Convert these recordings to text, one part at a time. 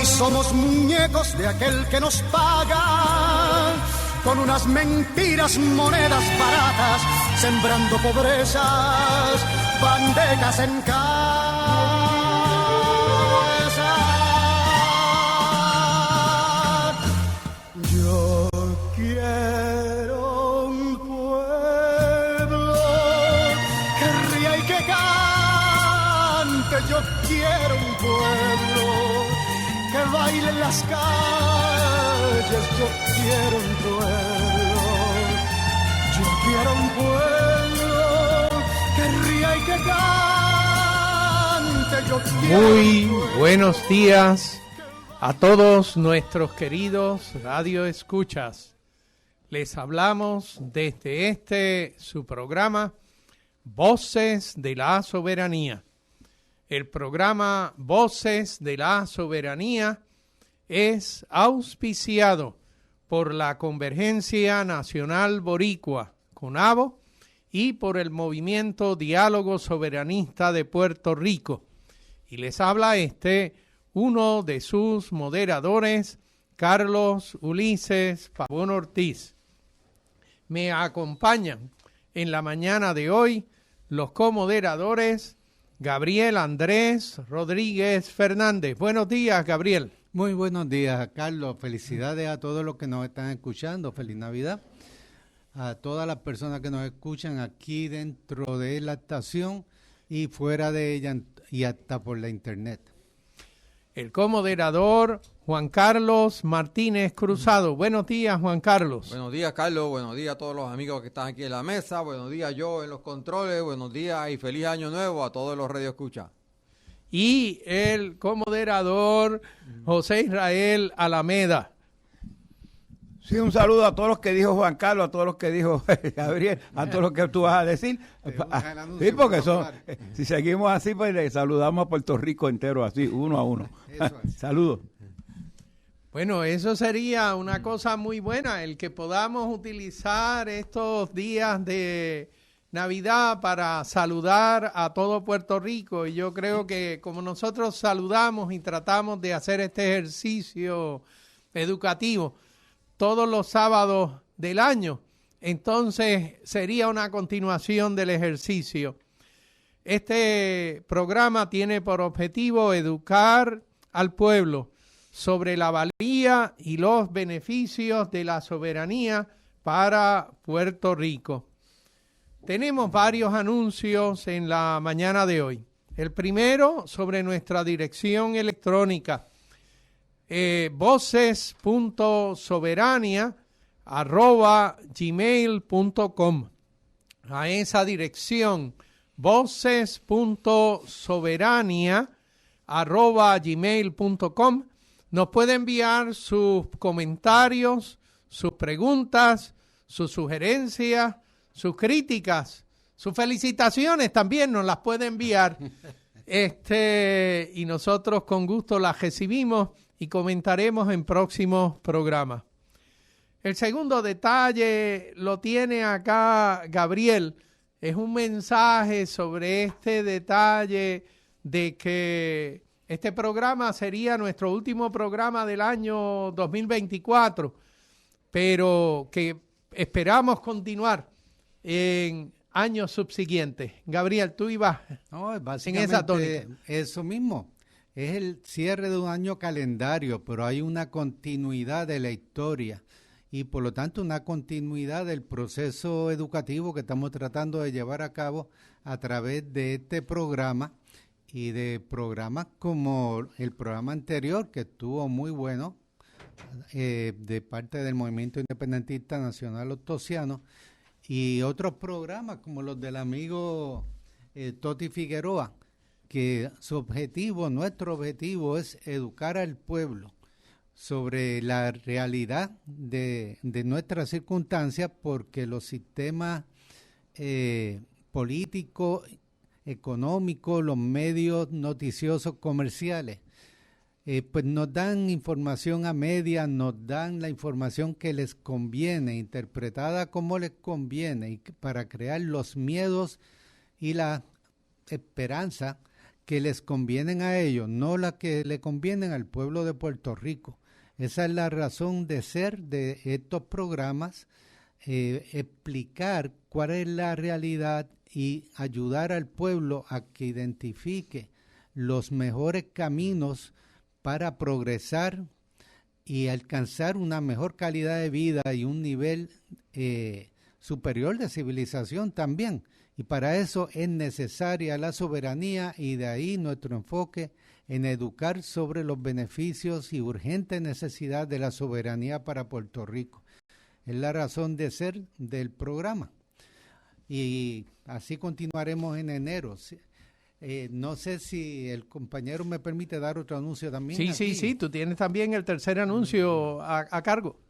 y somos muñecos de aquel que nos paga con unas mentiras, monedas baratas, sembrando pobrezas, bandecas en casa. Yo quiero un pueblo que ría y que cante, yo quiero un pueblo que baile en las calles, yo quiero un pueblo, yo quiero un pueblo que ría y que cante, yo quiero. Muy buenos días a todos nuestros queridos radioescuchas. Les hablamos desde su programa Voces de la Soberanía. El programa Voces de la Soberanía es auspiciado por la Convergencia Nacional Boricua, CONABO, y por el Movimiento Diálogo Soberanista de Puerto Rico. Y les habla uno de sus moderadores, Carlos Ulises Pavón Ortiz. Me acompañan en la mañana de hoy los comoderadores Gabriel Andrés Rodríguez Fernández. Buenos días, Gabriel. Muy buenos días, Carlos. Felicidades a todos los que nos están escuchando. Feliz Navidad. A todas las personas que nos escuchan aquí dentro de la estación y fuera de ella y hasta por la internet. El comoderador Juan Carlos Martínez Cruzado. Buenos días, Juan Carlos. Buenos días, Carlos. Buenos días a todos los amigos que están aquí en la mesa. Buenos días, yo en los controles. Buenos días y feliz año nuevo a todos los radioescuchas. Y el comoderador José Israel Alameda. Sí, un saludo a todos los que dijo Juan Carlos, a todos los que dijo Gabriel, a todos los que tú vas a decir. Sí, porque si seguimos así, pues le saludamos a Puerto Rico entero, así, uno a uno. Saludos. Bueno, eso sería una cosa muy buena, el que podamos utilizar estos días de Navidad para saludar a todo Puerto Rico. Y yo creo que como nosotros saludamos y tratamos de hacer este ejercicio educativo todos los sábados del año, entonces sería una continuación del ejercicio. Este programa tiene por objetivo educar al pueblo sobre la valía y los beneficios de la soberanía para Puerto Rico. Tenemos varios anuncios en la mañana de hoy. El primero sobre nuestra dirección electrónica, voces.soberania@gmail.com. A esa dirección, voces.soberania@gmail.com, nos puede enviar sus comentarios, sus preguntas, sus sugerencias, sus críticas, sus felicitaciones también nos las puede enviar. Y nosotros con gusto las recibimos y comentaremos en próximos programas. El segundo detalle lo tiene acá Gabriel. Es un mensaje sobre este detalle de que este programa sería nuestro último programa del año 2024, pero que esperamos continuar en años subsiguientes. Gabriel, tú ibas en esa tónica. Eso mismo. Es el cierre de un año calendario, pero hay una continuidad de la historia y por lo tanto una continuidad del proceso educativo que estamos tratando de llevar a cabo a través de este programa y de programas como el programa anterior que estuvo muy bueno de parte del Movimiento Independentista Nacional Ostosiano y otros programas como los del amigo Toti Figueroa, que nuestro objetivo es educar al pueblo sobre la realidad de nuestras circunstancias, porque los sistemas políticos, económicos, los medios noticiosos comerciales, pues nos dan información a medias, nos dan la información que les conviene, interpretada como les conviene, y para crear los miedos y la esperanza que les convienen a ellos, no las que le convienen al pueblo de Puerto Rico. Esa es la razón de ser de estos programas, explicar cuál es la realidad y ayudar al pueblo a que identifique los mejores caminos para progresar y alcanzar una mejor calidad de vida y un nivel superior de civilización también. Y para eso es necesaria la soberanía, y de ahí nuestro enfoque en educar sobre los beneficios y urgente necesidad de la soberanía para Puerto Rico. Es la razón de ser del programa. Y así continuaremos en enero. No sé si el compañero me permite dar otro anuncio también. Sí, tú tienes también el tercer anuncio a cargo.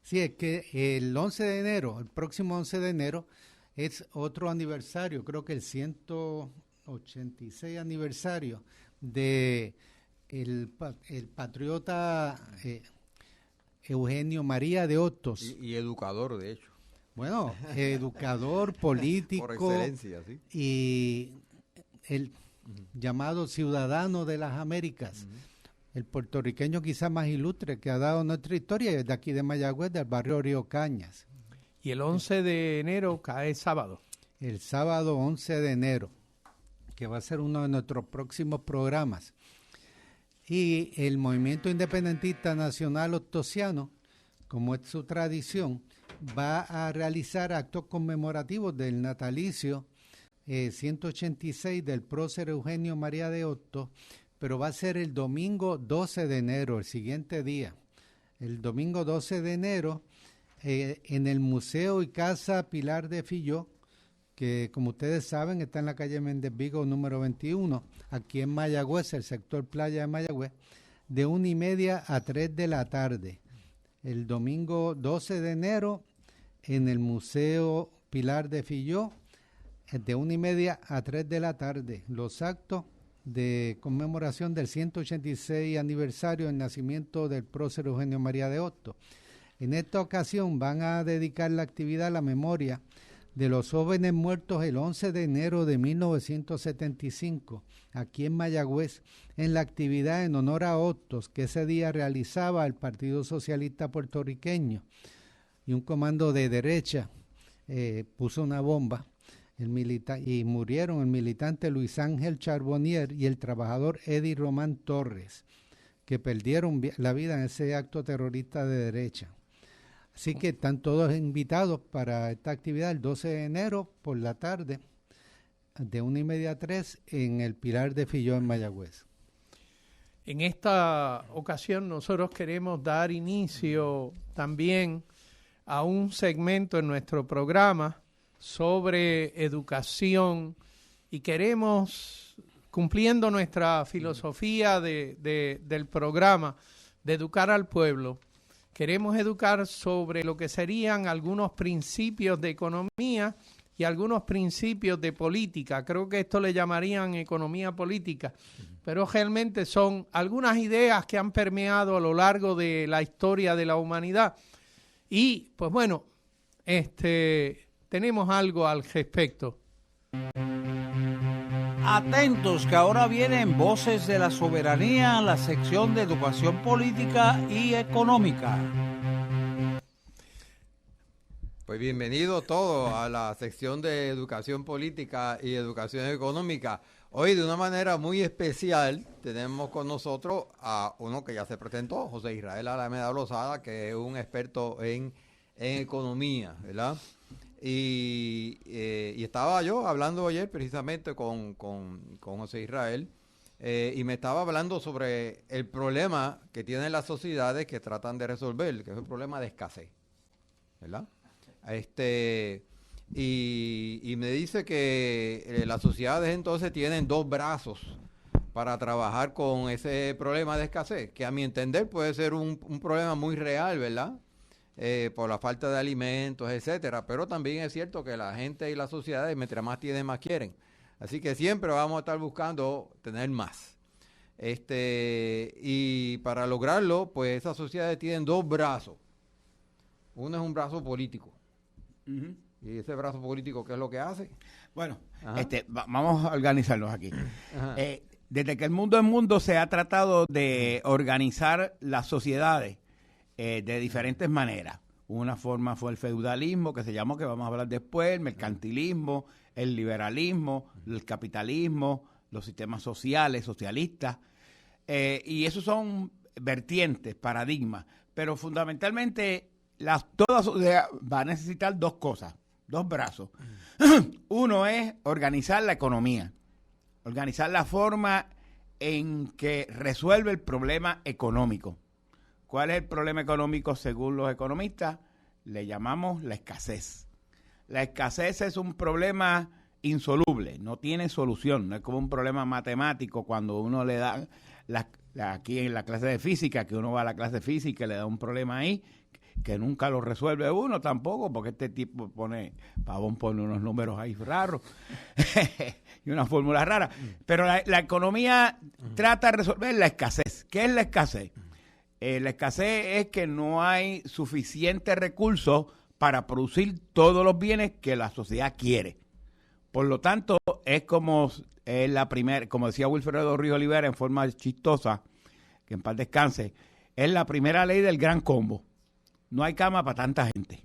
Sí, es que el 11 de enero, el próximo 11 de enero, es otro aniversario, creo que el 186 aniversario de el patriota Eugenio María de Hostos. Y educador, de hecho. Bueno, educador, político. Por excelencia, sí. Y el llamado ciudadano de las Américas. El puertorriqueño quizá más ilustre que ha dado nuestra historia, es de aquí de Mayagüez, del barrio Río Cañas. Y el 11 de enero cae sábado. El sábado 11 de enero, que va a ser uno de nuestros próximos programas. Y el Movimiento Independentista Nacional Hostosiano, como es su tradición, va a realizar actos conmemorativos del natalicio 186 del prócer Eugenio María de Hostos, pero va a ser el domingo 12 de enero, el siguiente día. El domingo 12 de enero, en el Museo y Casa Pilar de Filló, que como ustedes saben está en la calle Méndez Vigo número 21, aquí en Mayagüez, el sector playa de Mayagüez, de 1:30 a 3 de la tarde. El domingo 12 de enero, en el Museo Pilar de Filló, de 1:30 a 3 de la tarde, los actos de conmemoración del 186 aniversario del nacimiento del prócer Eugenio María de Hostos. En esta ocasión van a dedicar la actividad a la memoria de los jóvenes muertos el 11 de enero de 1975, aquí en Mayagüez, en la actividad en honor a Hostos que ese día realizaba el Partido Socialista Puertorriqueño, y un comando de derecha puso una bomba y murieron el militante Luis Ángel Charbonnier y el trabajador Eddie Román Torres, que perdieron la vida en ese acto terrorista de derecha. Así que están todos invitados para esta actividad el 12 de enero por la tarde, de 1:30 a 3 en el Pilar de Filló en Mayagüez. En esta ocasión nosotros queremos dar inicio también a un segmento en nuestro programa sobre educación, y queremos, cumpliendo nuestra filosofía del programa de educar al pueblo, queremos educar sobre lo que serían algunos principios de economía y algunos principios de política. Creo que esto le llamarían economía política, pero realmente son algunas ideas que han permeado a lo largo de la historia de la humanidad. Y, pues bueno, tenemos algo al respecto. Atentos, que ahora vienen Voces de la Soberanía, la sección de educación política y económica. Pues bienvenidos todos a la sección de educación política y educación económica. Hoy, de una manera muy especial, tenemos con nosotros a uno que ya se presentó, José Israel Alameda Lozada, que es un experto en economía, ¿verdad? Y estaba yo hablando ayer precisamente con José Israel, y me estaba hablando sobre el problema que tienen las sociedades que tratan de resolver, que es el problema de escasez, ¿verdad? Y me dice que las sociedades entonces tienen dos brazos para trabajar con ese problema de escasez, que a mi entender puede ser un problema muy real, ¿verdad? Por la falta de alimentos, etcétera, pero también es cierto que la gente y las sociedades, mientras más tienen, más quieren. Así que siempre vamos a estar buscando tener más. Y para lograrlo, pues esas sociedades tienen dos brazos. Uno es un brazo político, ¿Y ese brazo político qué es lo que hace? Bueno, Ajá. Vamos a organizarnos aquí. Ajá. Desde que el mundo es mundo se ha tratado de organizar las sociedades de diferentes maneras. Una forma fue el feudalismo, que se llamó, que vamos a hablar después, el mercantilismo, el liberalismo, el capitalismo, los sistemas sociales, socialistas. Y esos son vertientes, paradigmas. Pero fundamentalmente toda sociedad va a necesitar dos cosas, dos brazos. Uno es organizar la economía, organizar la forma en que resuelve el problema económico. ¿Cuál es el problema económico según los economistas? Le llamamos la escasez. La escasez es un problema insoluble, no tiene solución, no es como un problema matemático cuando uno le da, aquí en la clase de física, que uno va a la clase de física y le da un problema ahí, que nunca lo resuelve uno tampoco, porque este tipo Pavón pone unos números ahí raros y una fórmula rara. Pero la economía trata de resolver la escasez. ¿Qué es la escasez? La escasez es que no hay suficientes recursos para producir todos los bienes que la sociedad quiere. Por lo tanto, es como decía Wilfredo Ríos Olivera en forma chistosa, que en paz descanse, es la primera ley del gran combo. No hay cama para tanta gente.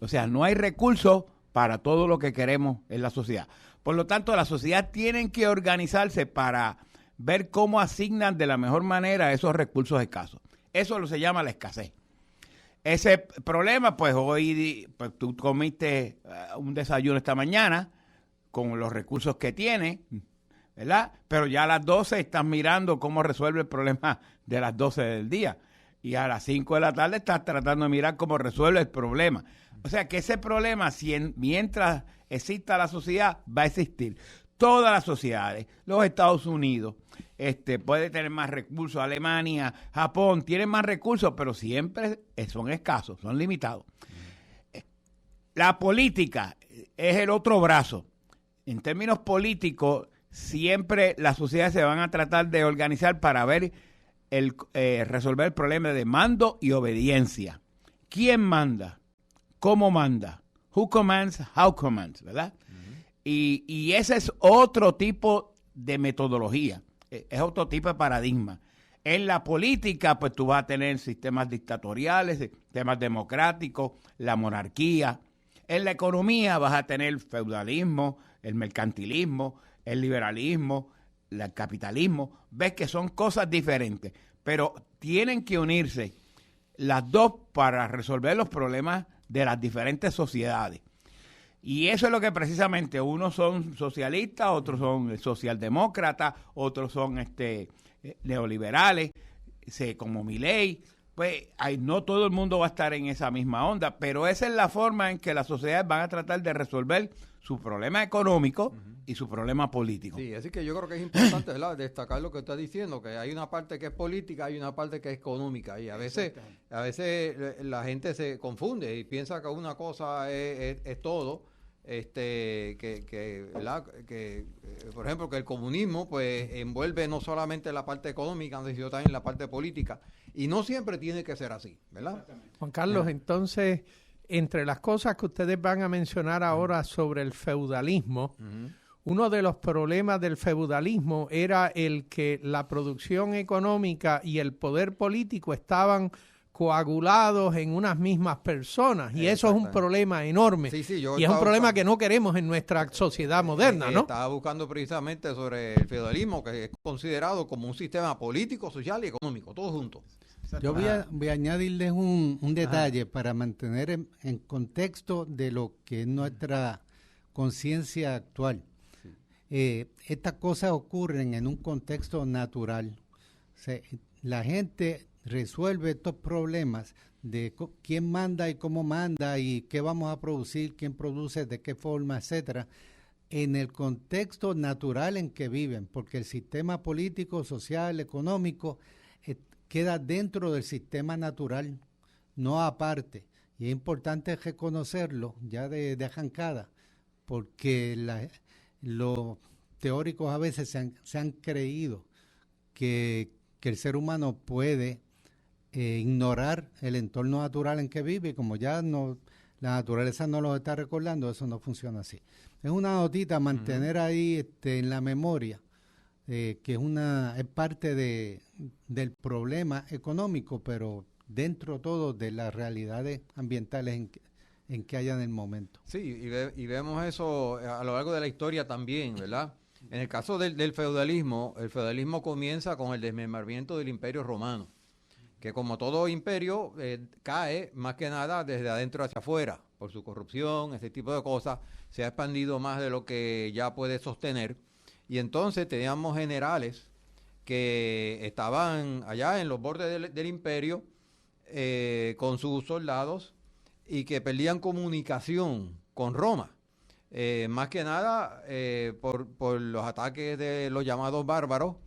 O sea, no hay recursos para todo lo que queremos en la sociedad. Por lo tanto, la sociedad tiene que organizarse para ver cómo asignan de la mejor manera esos recursos escasos. Eso se llama la escasez. Ese problema, pues hoy tú comiste un desayuno esta mañana con los recursos que tienes, ¿verdad? Pero ya a las 12 estás mirando cómo resuelve el problema de las 12 del día. Y a las 5 de la tarde estás tratando de mirar cómo resuelve el problema. O sea que ese problema, mientras exista la sociedad, va a existir. Todas las sociedades, los Estados Unidos, puede tener más recursos, Alemania, Japón, tienen más recursos, pero siempre son escasos, son limitados. La política es el otro brazo. En términos políticos, siempre las sociedades se van a tratar de organizar para ver resolver el problema de mando y obediencia. ¿Quién manda? ¿Cómo manda? Who commands? How commands, ¿verdad? Y ese es otro tipo de metodología, es otro tipo de paradigma. En la política, pues tú vas a tener sistemas dictatoriales, sistemas democráticos, la monarquía. En la economía vas a tener el feudalismo, el mercantilismo, el liberalismo, el capitalismo. Ves que son cosas diferentes, pero tienen que unirse las dos para resolver los problemas de las diferentes sociedades. Y eso es lo que precisamente unos son socialistas, otros son socialdemócratas, otros son neoliberales, como Milei. Pues no todo el mundo va a estar en esa misma onda, pero esa es la forma en que las sociedades van a tratar de resolver su problema económico y su problema político. Sí, así que yo creo que es importante, ¿verdad?, destacar lo que está diciendo, que hay una parte que es política, hay una parte que es económica, y a veces la gente se confunde y piensa que una cosa es todo. Por ejemplo, que el comunismo pues envuelve no solamente la parte económica, sino también la parte política, y no siempre tiene que ser así, ¿verdad? Juan Carlos, entonces, entre las cosas que ustedes van a mencionar ahora sobre el feudalismo, uno de los problemas del feudalismo era el que la producción económica y el poder político estaban coagulados en unas mismas personas, y eso es un problema enorme, y es un problema que no queremos en nuestra sociedad moderna, ¿no? Estaba buscando precisamente sobre el feudalismo, que es considerado como un sistema político, social y económico, todo junto. Yo voy a añadirles un detalle para mantener en contexto de lo que es nuestra conciencia actual. Estas cosas ocurren en un contexto natural. La gente resuelve estos problemas de quién manda y cómo manda y qué vamos a producir, quién produce, de qué forma, etcétera, en el contexto natural en que viven, porque el sistema político, social, económico queda dentro del sistema natural, no aparte. Y es importante reconocerlo ya de arrancada, porque los teóricos a veces se han creído que el ser humano puede ignorar el entorno natural en que vive, como ya la naturaleza no los está recordando, eso no funciona así. Es una notita mantener ahí en la memoria, que es parte del problema económico, pero dentro todo de las realidades ambientales en que haya en el momento. Sí, y vemos eso a lo largo de la historia también, ¿verdad? En el caso del feudalismo, el feudalismo comienza con el desmembramiento del Imperio Romano, que como todo imperio cae más que nada desde adentro hacia afuera, por su corrupción, ese tipo de cosas, se ha expandido más de lo que ya puede sostener, y entonces teníamos generales que estaban allá en los bordes del imperio con sus soldados y que perdían comunicación con Roma. Más que nada por los ataques de los llamados bárbaros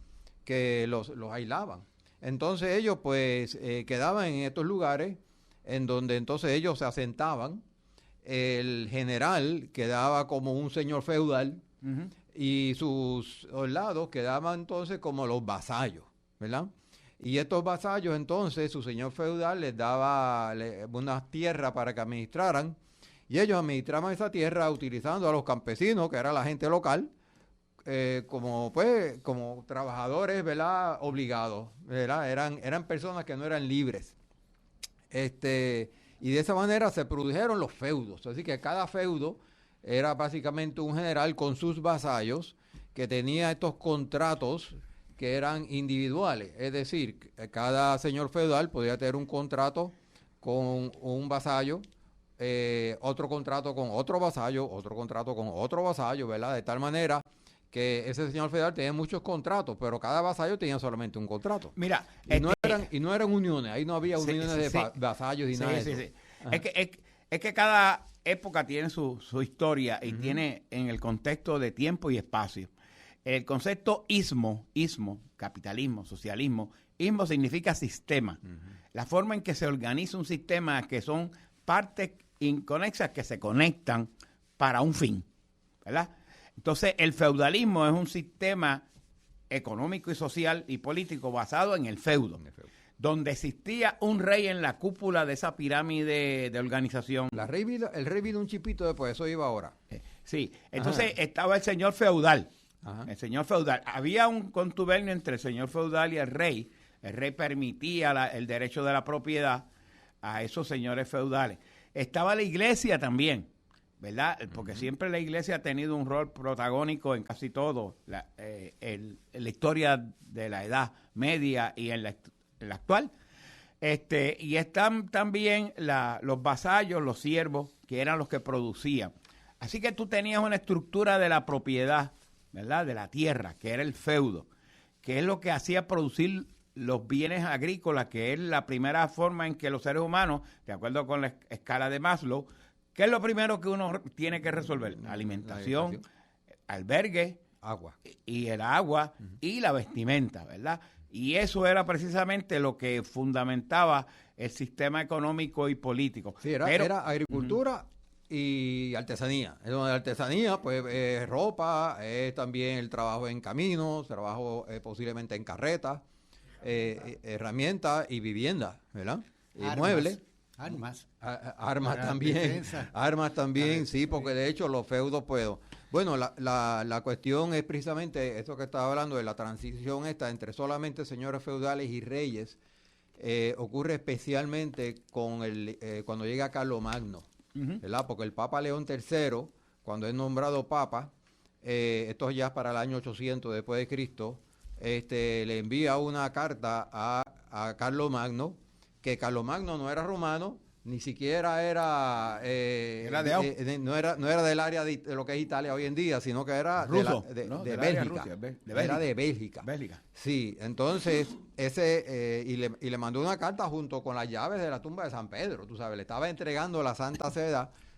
que los aislaban. Entonces ellos pues quedaban en estos lugares en donde entonces ellos se asentaban. El general quedaba como un señor feudal y sus soldados quedaban entonces como los vasallos, ¿verdad? Y estos vasallos entonces su señor feudal les daba unas tierras para que administraran. Y ellos administraban esa tierra utilizando a los campesinos, que era la gente local, como trabajadores, ¿verdad? Obligados, ¿verdad? Eran personas que no eran libres. Y de esa manera se produjeron los feudos. Así que cada feudo era básicamente un general con sus vasallos que tenía estos contratos que eran individuales. Es decir, cada señor feudal podía tener un contrato con un vasallo, otro contrato con otro vasallo, otro contrato con otro vasallo, ¿verdad? De tal manera que ese señor feudal tenía muchos contratos, pero cada vasallo tenía solamente un contrato. Mira, y no eran uniones, ahí no había uniones de vasallos y nada de eso. Sí. Es que cada época tiene su historia y tiene en el contexto de tiempo y espacio. El concepto ismo, capitalismo, socialismo, ismo significa sistema. La forma en que se organiza un sistema, que son partes inconexas que se conectan para un fin, ¿verdad? Entonces, el feudalismo es un sistema económico y social y político basado en el feudo, donde existía un rey en la cúpula de esa pirámide de organización. El rey vino un chipito después, eso iba ahora. Sí, entonces estaba el señor feudal. Ajá. El señor feudal. Había un contubernio entre el señor feudal y el rey. El rey permitía el derecho de la propiedad a esos señores feudales. Estaba la iglesia también, ¿verdad? Porque siempre la iglesia ha tenido un rol protagónico en casi todo, en la historia de la Edad Media y en la actual. Y están también los vasallos, los siervos, que eran los que producían. Así que tú tenías una estructura de la propiedad, ¿verdad? De la tierra, que era el feudo, que es lo que hacía producir los bienes agrícolas, que es la primera forma en que los seres humanos, de acuerdo con la escala de Maslow, ¿qué es lo primero que uno tiene que resolver? Alimentación, albergue, agua. Y el agua y la vestimenta, ¿verdad? Y eso era precisamente lo que fundamentaba el sistema económico y político. Sí, era agricultura y artesanía. En la artesanía, pues, ropa, también el trabajo en caminos, trabajo posiblemente en carretas, herramientas y vivienda, ¿verdad? Y muebles. Armas también. Defensa. Armas también, sí, porque de hecho los feudos puedo. Bueno, la cuestión es precisamente esto que estaba hablando de la transición esta entre solamente señores feudales y reyes. Ocurre especialmente con cuando llega Carlomagno, ¿verdad? Porque el Papa León III, cuando es nombrado Papa, esto ya es para el año 800 después de Cristo, le envía una carta a Carlomagno, que Carlomagno no era romano, ni siquiera era no era del área de lo que es Italia hoy en día, sino que era ruso, de Bélgica. Era de Bélgica. Sí, entonces y le mandó una carta junto con las llaves de la tumba de San Pedro, tú sabes, le estaba entregando la Santa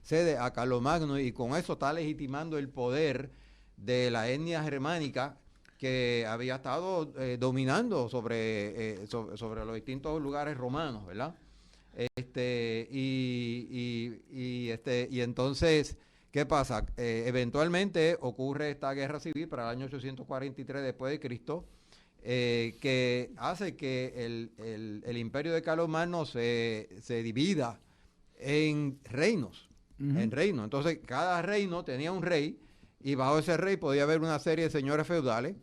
Sede a Carlomagno y con eso está legitimando el poder de la etnia germánica que había estado dominando sobre los distintos lugares romanos, ¿verdad? Y entonces, ¿qué pasa? Eventualmente ocurre esta guerra civil para el año 843 después de Cristo, que hace que el imperio de Carlomagno se divida en reinos. En reinos. Entonces, cada reino tenía un rey y bajo ese rey podía haber una serie de señores feudales,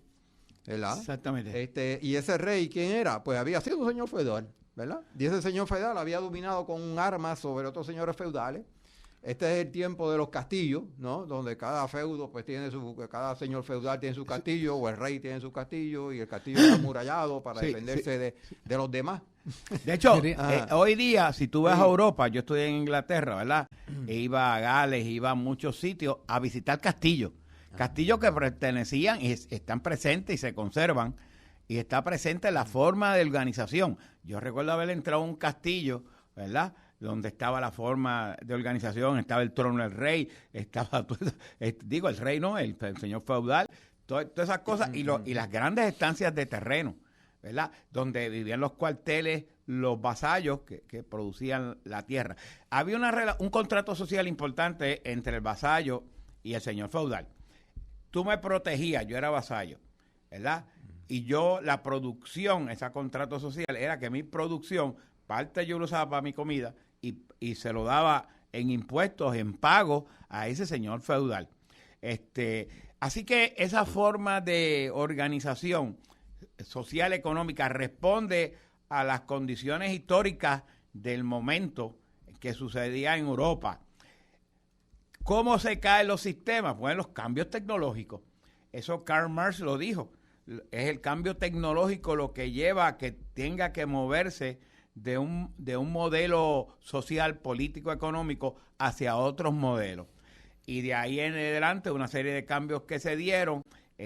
¿verdad? Exactamente. Y ese rey, ¿quién era? Pues había sido un señor feudal, ¿verdad? Y ese señor feudal había dominado con un arma sobre otros señores feudales. Este es el tiempo de los castillos, ¿no? Donde cada feudo, pues cada señor feudal tiene su castillo, o el rey tiene su castillo, y el castillo es amurallado para defenderse de los demás. De hecho, hoy día, si tú vas a Europa, yo estoy en Inglaterra, ¿verdad? E iba a Gales, iba a muchos sitios a visitar castillos. Castillos que pertenecían y están presentes y se conservan. Y está presente la forma de organización. Yo recuerdo haber entrado a un castillo, ¿verdad?, donde estaba la forma de organización, estaba el trono del rey, estaba, el rey no, el señor feudal, todas esas cosas, y las grandes estancias de terreno, ¿verdad?, donde vivían los cuarteles, los vasallos que producían la tierra. Había un contrato social importante entre el vasallo y el señor feudal. Tú me protegías, yo era vasallo, ¿verdad?, y la producción, ese contrato social, era que mi producción, parte yo lo usaba para mi comida, y se lo daba en impuestos, en pago a ese señor feudal. Así que esa forma de organización social económica responde a las condiciones históricas del momento que sucedía en Europa. ¿Cómo se caen los sistemas? Bueno, los cambios tecnológicos. Eso Karl Marx lo dijo. Es el cambio tecnológico lo que lleva a que tenga que moverse de un modelo social, político, económico hacia otros modelos. Y de ahí en adelante una serie de cambios que se dieron,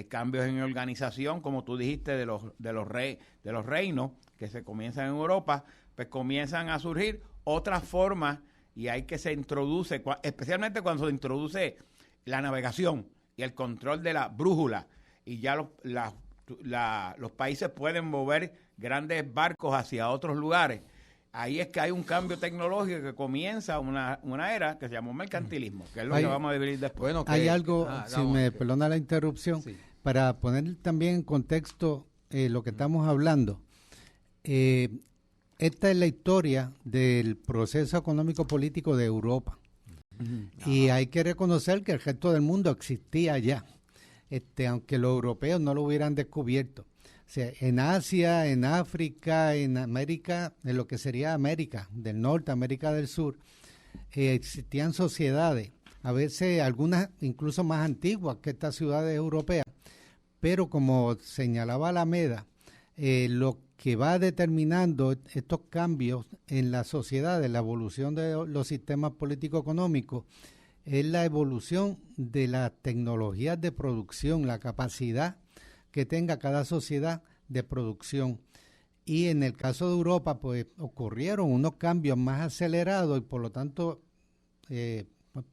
cambios en organización, como tú dijiste, de los reinos que se comienzan en Europa, pues comienzan a surgir otras formas, y hay que se introduce, especialmente cuando se introduce la navegación y el control de la brújula, y ya los países pueden mover grandes barcos hacia otros lugares. Ahí es que hay un cambio tecnológico que comienza una era que se llamó mercantilismo, que es lo que vamos a vivir después. Bueno, hay algo, si me perdona la interrupción, para poner también en contexto lo que estamos hablando. Esta es la historia del proceso económico-político de Europa. Y hay que reconocer que el resto del mundo existía ya, aunque los europeos no lo hubieran descubierto. O sea, en Asia, en África, en América, en lo que sería América del Norte, América del Sur, existían sociedades, a veces algunas incluso más antiguas que estas ciudades europeas, pero como señalaba Alameda, lo que va determinando estos cambios en la sociedad, en la evolución de los sistemas político-económicos, es la evolución de las tecnologías de producción, la capacidad que tenga cada sociedad de producción. Y en el caso de Europa, pues ocurrieron unos cambios más acelerados y por lo tanto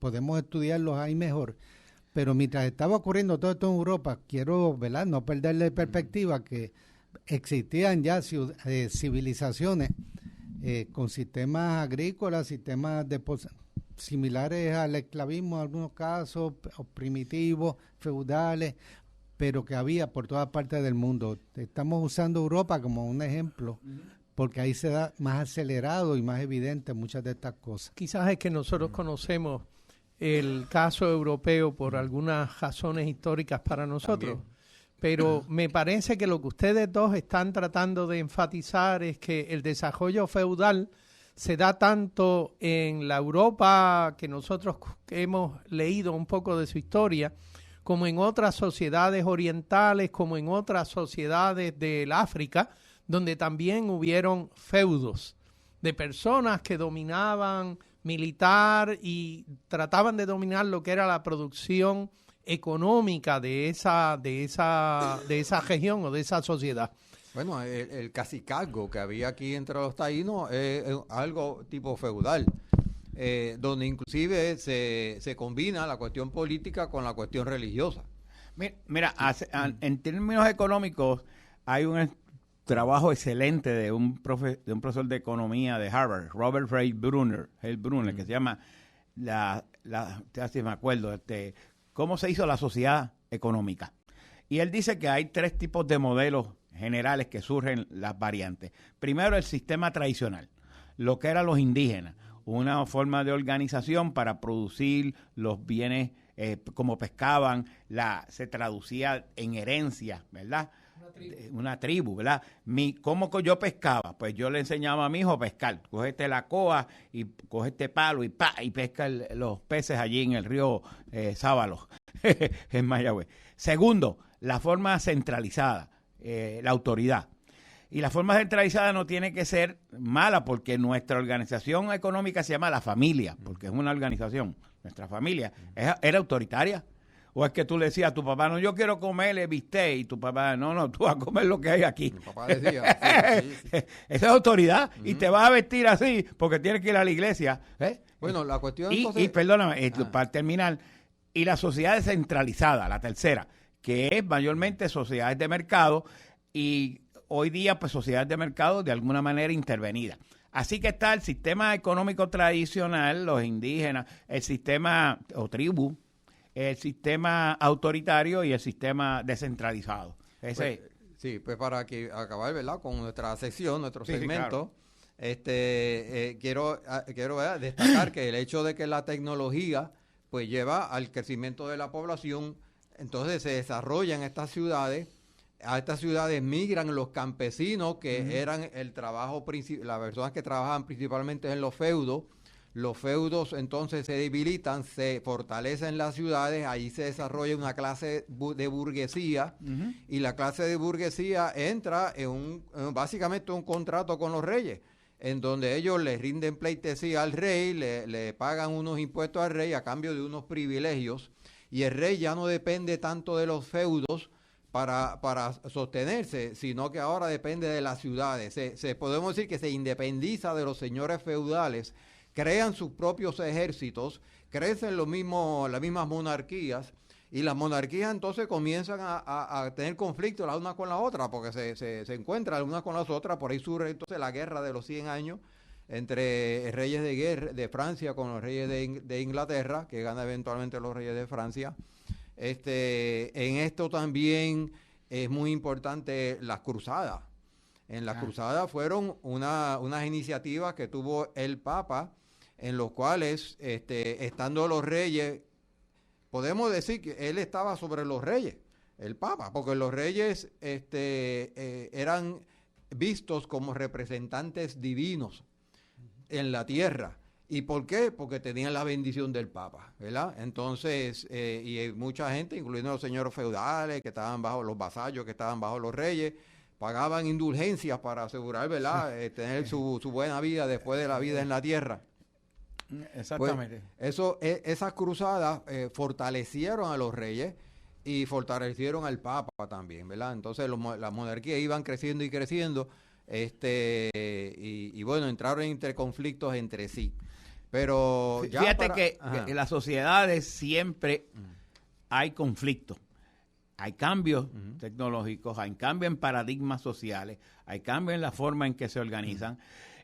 podemos estudiarlos ahí mejor. Pero mientras estaba ocurriendo todo esto en Europa, quiero, ¿verdad?, no perderle perspectiva que existían ya civilizaciones con sistemas agrícolas, sistemas similares al esclavismo en algunos casos, primitivos, feudales, pero que había por todas partes del mundo. Estamos usando Europa como un ejemplo, porque ahí se da más acelerado y más evidente muchas de estas cosas. Quizás es que nosotros conocemos el caso europeo por algunas razones históricas para nosotros, pero me parece que lo que ustedes dos están tratando de enfatizar es que el desarrollo feudal se da tanto en la Europa que nosotros hemos leído un poco de su historia, como en otras sociedades orientales, como en otras sociedades del África, donde también hubieron feudos de personas que dominaban militar y trataban de dominar lo que era la producción económica de esa región o de esa sociedad. Bueno, el cacicazgo que había aquí entre los taínos es algo tipo feudal. Donde inclusive se combina la cuestión política con la cuestión religiosa. Mira, en términos económicos hay un trabajo excelente de un profesor de economía de Harvard, Robert Ray Brunner, que se llama si me acuerdo, cómo se hizo la sociedad económica. Y él dice que hay 3 tipos de modelos generales que surgen las variantes. Primero, el sistema tradicional, lo que eran los indígenas, una forma de organización para producir los bienes como pescaban, se traducía en herencia, ¿verdad? Una tribu, ¿verdad? ¿Cómo que yo pescaba? Pues yo le enseñaba a mi hijo a pescar. Cogete la coa y coge este palo y pesca los peces allí en el río Sábalos, en Mayagüez. Segundo, la forma centralizada, la autoridad. Y la forma centralizada no tiene que ser mala, porque nuestra organización económica se llama la familia, porque es una organización. Nuestra familia era autoritaria. ¿O es que tú le decías a tu papá, no, yo quiero comer bistec, y tu papá, no, tú vas a comer lo que hay aquí? Mi papá decía, sí. Esa es autoridad, y te vas a vestir así porque tienes que ir a la iglesia. Bueno, la cuestión y perdóname, para terminar, y la sociedad descentralizada, la tercera, que es mayormente sociedades de mercado, y hoy día pues sociedades de mercado de alguna manera intervenidas. Así que está el sistema económico tradicional, los indígenas, el sistema o tribu, el sistema autoritario y el sistema descentralizado. Pues para acabar, ¿verdad?, con nuestra sección, nuestro segmento, claro. quiero destacar que el hecho de que la tecnología pues lleva al crecimiento de la población, entonces se desarrollan estas ciudades. A estas ciudades migran los campesinos que eran el trabajo las personas que trabajaban principalmente en los feudos. Los feudos entonces se debilitan, se fortalecen las ciudades, ahí se desarrolla una clase de burguesía, y la clase de burguesía entra en básicamente un contrato con los reyes, en donde ellos le rinden pleitesía al rey, le pagan unos impuestos al rey a cambio de unos privilegios, y el rey ya no depende tanto de los feudos para sostenerse, sino que ahora depende de las ciudades. Podemos decir que se independiza de los señores feudales, crean sus propios ejércitos, crecen las mismas monarquías, y las monarquías entonces comienzan a tener conflictos las unas con las otras, porque se encuentran las unas con las otras. Por ahí surge entonces la guerra de los 100 años entre reyes de Francia con los reyes de Inglaterra, que gana eventualmente los reyes de Francia. En esto también es muy importante las cruzadas. En las cruzadas fueron unas iniciativas que tuvo el Papa, en los cuales, estando los reyes, podemos decir que él estaba sobre los reyes, el Papa, porque los reyes eran vistos como representantes divinos en la tierra. ¿Y por qué? Porque tenían la bendición del Papa, ¿verdad? Entonces, y mucha gente, incluyendo los señores feudales que estaban bajo los vasallos, que estaban bajo los reyes, pagaban indulgencias para asegurar, ¿verdad?, tener su buena vida después de la vida en la tierra. Exactamente. Pues esas cruzadas fortalecieron a los reyes y fortalecieron al Papa también, ¿verdad? Entonces las monarquías iban creciendo y creciendo, y bueno, entraron entre conflictos entre sí. Pero ya fíjate que en las sociedades siempre hay conflictos. Hay cambios tecnológicos, hay cambios en paradigmas sociales, hay cambios en la forma en que se organizan.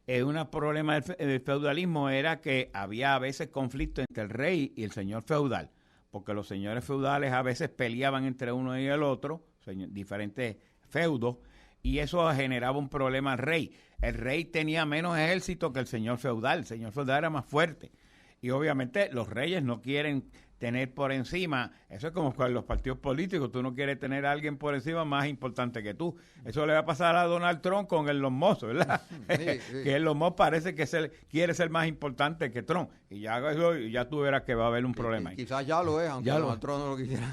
Un problema del feudalismo era que había a veces conflicto entre el rey y el señor feudal, porque los señores feudales a veces peleaban entre uno y el otro, diferentes feudos, y eso generaba un problema al rey. El rey tenía menos ejército que el señor feudal era más fuerte. Y obviamente los reyes no quieren tener por encima, eso es como con los partidos políticos, tú no quieres tener a alguien por encima más importante que tú. Eso le va a pasar a Donald Trump con Elon Musk, ¿verdad? Sí. Que Elon Musk parece que quiere ser más importante que Trump, y ya tú verás que va a haber un problema ahí. Quizás ya lo es, aunque Donald Trump no lo quisiera.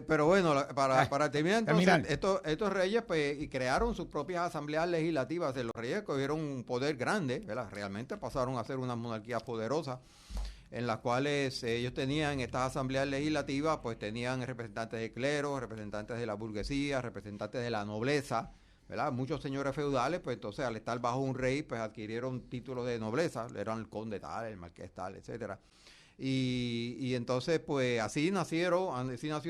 Pero bueno, para terminar entonces, estos reyes pues y crearon sus propias asambleas legislativas. Los reyes cogieron un poder grande, ¿verdad? Realmente pasaron a ser una monarquía poderosa, en las cuales ellos tenían estas asambleas legislativas, pues tenían representantes de clero, representantes de la burguesía, representantes de la nobleza, ¿verdad? Muchos señores feudales, pues entonces al estar bajo un rey, pues adquirieron títulos de nobleza, eran el conde tal, el marqués tal, etcétera. Y entonces, pues así nació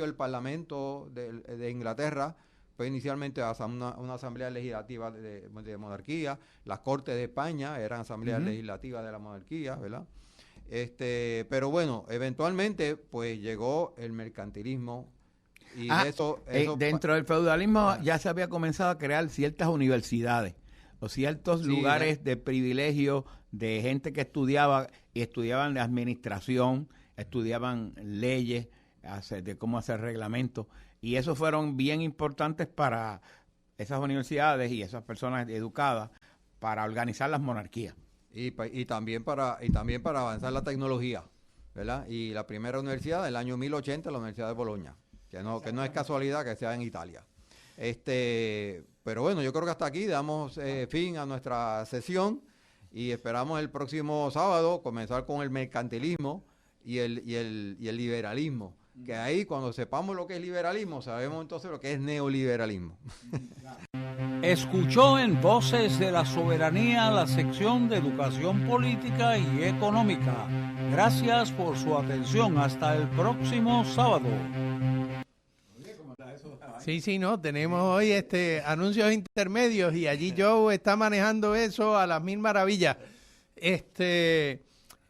el Parlamento de Inglaterra. Pues inicialmente una asamblea legislativa de monarquía. Las Cortes de España eran asambleas legislativas de la monarquía, ¿verdad? Pero bueno, eventualmente pues llegó el mercantilismo y eso dentro del feudalismo ya se había comenzado a crear ciertas universidades o ciertos lugares de privilegio de gente que estudiaban de administración, estudiaban leyes, de cómo hacer reglamentos, y esos fueron bien importantes para esas universidades y esas personas educadas para organizar las monarquías. Y también para avanzar la tecnología, ¿verdad? Y la primera universidad del año 1080, la Universidad de Bologna, que no es casualidad que sea en Italia. Pero bueno, yo creo que hasta aquí damos fin a nuestra sesión y esperamos el próximo sábado comenzar con el mercantilismo y el liberalismo. Que ahí, cuando sepamos lo que es liberalismo, sabemos entonces lo que es neoliberalismo. Escuchó en Voces de la Soberanía la sección de Educación Política y Económica. Gracias por su atención. Hasta el próximo sábado. Sí, no, tenemos hoy anuncios intermedios y allí Joe está manejando eso a las mil maravillas.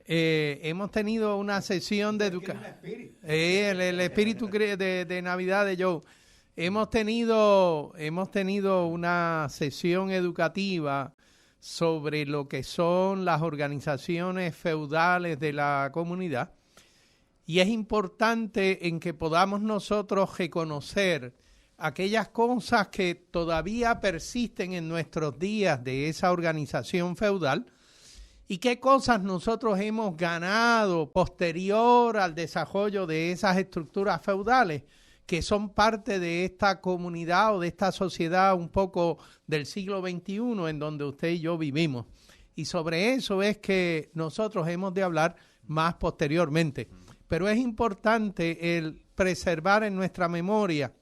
Hemos tenido una sesión de educación. El espíritu de Navidad de Joe. Hemos tenido una sesión educativa sobre lo que son las organizaciones feudales de la comunidad y es importante en que podamos nosotros reconocer aquellas cosas que todavía persisten en nuestros días de esa organización feudal y qué cosas nosotros hemos ganado posterior al desarrollo de esas estructuras feudales que son parte de esta comunidad o de esta sociedad un poco del siglo XXI en donde usted y yo vivimos. Y sobre eso es que nosotros hemos de hablar más posteriormente. Pero es importante el preservar en nuestra memoria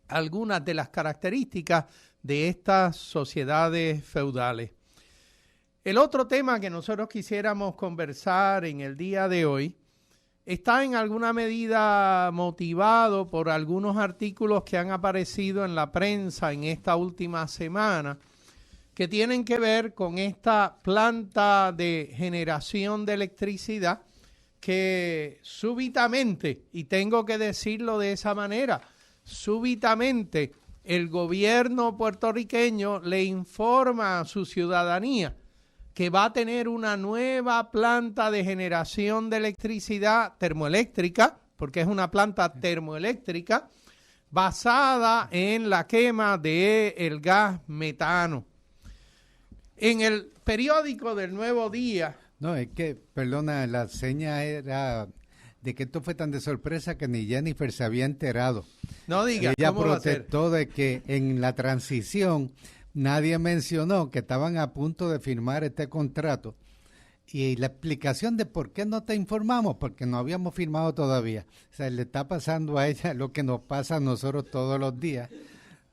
algunas de las características de estas sociedades feudales. El otro tema que nosotros quisiéramos conversar en el día de hoy está en alguna medida motivado por algunos artículos que han aparecido en la prensa en esta última semana que tienen que ver con esta planta de generación de electricidad que súbitamente, y tengo que decirlo de esa manera, súbitamente el gobierno puertorriqueño le informa a su ciudadanía que va a tener una nueva planta de generación de electricidad termoeléctrica, porque es una planta termoeléctrica, basada en la quema del gas metano. En el periódico del Nuevo Día... No, es que, perdona, la seña era de que esto fue tan de sorpresa que ni Jennifer se había enterado. No diga, ella ¿cómo protestó de que en la transición nadie mencionó que estaban a punto de firmar este contrato. Y la explicación de por qué no te informamos, porque no habíamos firmado todavía. O sea, le está pasando a ella lo que nos pasa a nosotros todos los días,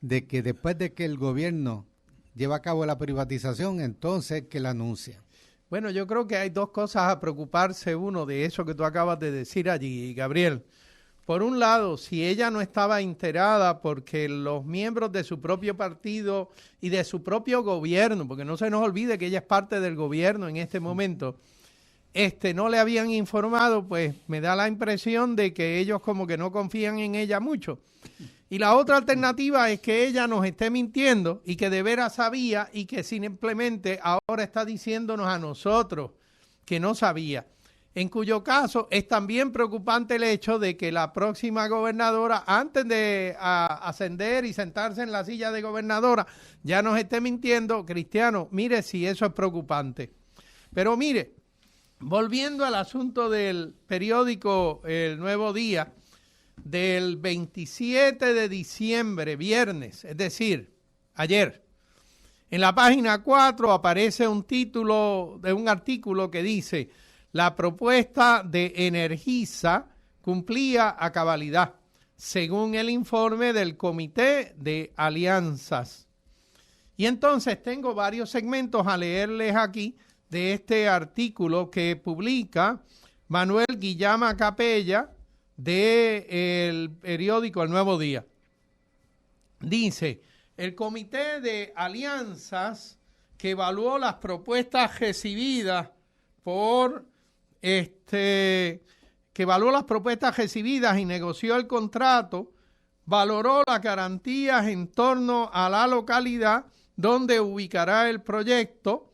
de que después de que el gobierno lleva a cabo la privatización, entonces que la anuncia. Bueno, yo creo que hay dos cosas a preocuparse, uno, de eso que tú acabas de decir allí, Gabriel. Por un lado, si ella no estaba enterada porque los miembros de su propio partido y de su propio gobierno, porque no se nos olvide que ella es parte del gobierno en este momento, no le habían informado, pues me da la impresión de que ellos como que no confían en ella mucho. Y la otra alternativa es que ella nos esté mintiendo y que de veras sabía y que simplemente ahora está diciéndonos a nosotros que no sabía. En cuyo caso es también preocupante el hecho de que la próxima gobernadora, antes de ascender y sentarse en la silla de gobernadora, ya nos esté mintiendo. Cristiano, mire si eso es preocupante. Pero mire, volviendo al asunto del periódico El Nuevo Día, del 27 de diciembre, viernes, es decir, ayer, en la página 4 aparece un título de un artículo que dice: la propuesta de Energisa cumplía a cabalidad, según el informe del Comité de Alianzas. Y entonces tengo varios segmentos a leerles aquí de este artículo que publica Manuel Guillama Capella del periódico El Nuevo Día. Dice: el Comité de Alianzas, que evaluó las propuestas recibidas y negoció el contrato, valoró las garantías en torno a la localidad donde ubicará el proyecto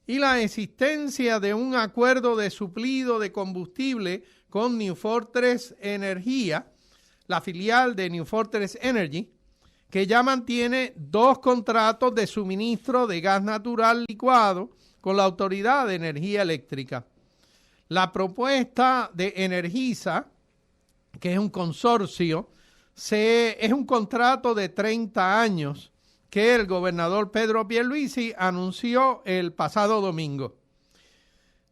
y la existencia de un acuerdo de suplido de combustible con New Fortress Energía, la filial de New Fortress Energy, que ya mantiene 2 contratos de suministro de gas natural licuado con la Autoridad de Energía Eléctrica. La propuesta de Energisa, que es un consorcio, es un contrato de 30 años que el gobernador Pedro Pierluisi anunció el pasado domingo.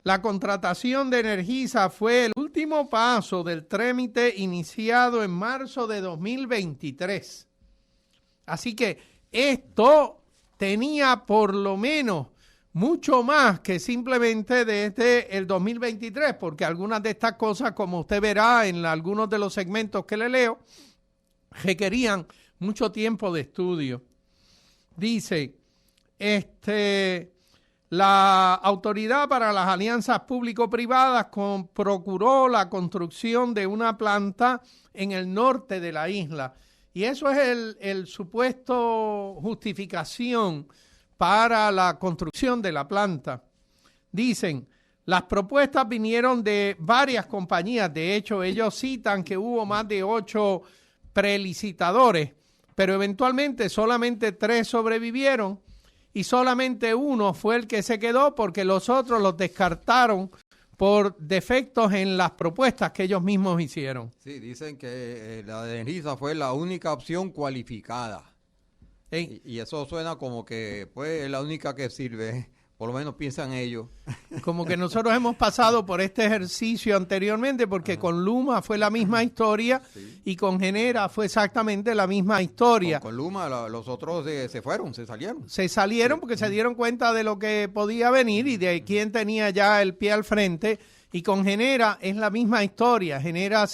La contratación de Energisa fue el último paso del trámite iniciado en marzo de 2023. Así que esto tenía por lo menos mucho más que simplemente desde el 2023, porque algunas de estas cosas, como usted verá en algunos de los segmentos que le leo, requerían mucho tiempo de estudio. Dice, la Autoridad para las Alianzas Público-Privadas procuró la construcción de una planta en el norte de la isla. Y eso es el supuesto justificación para la construcción de la planta. Dicen, las propuestas vinieron de varias compañías. De hecho, ellos citan que hubo más de 8 prelicitadores, pero eventualmente solamente 3 sobrevivieron y solamente uno fue el que se quedó porque los otros los descartaron por defectos en las propuestas que ellos mismos hicieron. Sí, dicen que la de Energisa fue la única opción cualificada. Y eso suena como que pues es la única que sirve, por lo menos piensan ellos. Como que nosotros hemos pasado por este ejercicio anteriormente, porque con Luma fue la misma historia, sí, y con Genera fue exactamente la misma historia. Con Luma los otros se fueron, se salieron. Se salieron porque se dieron cuenta de lo que podía venir y de quién tenía ya el pie al frente. Y con Genera es la misma historia. Genera,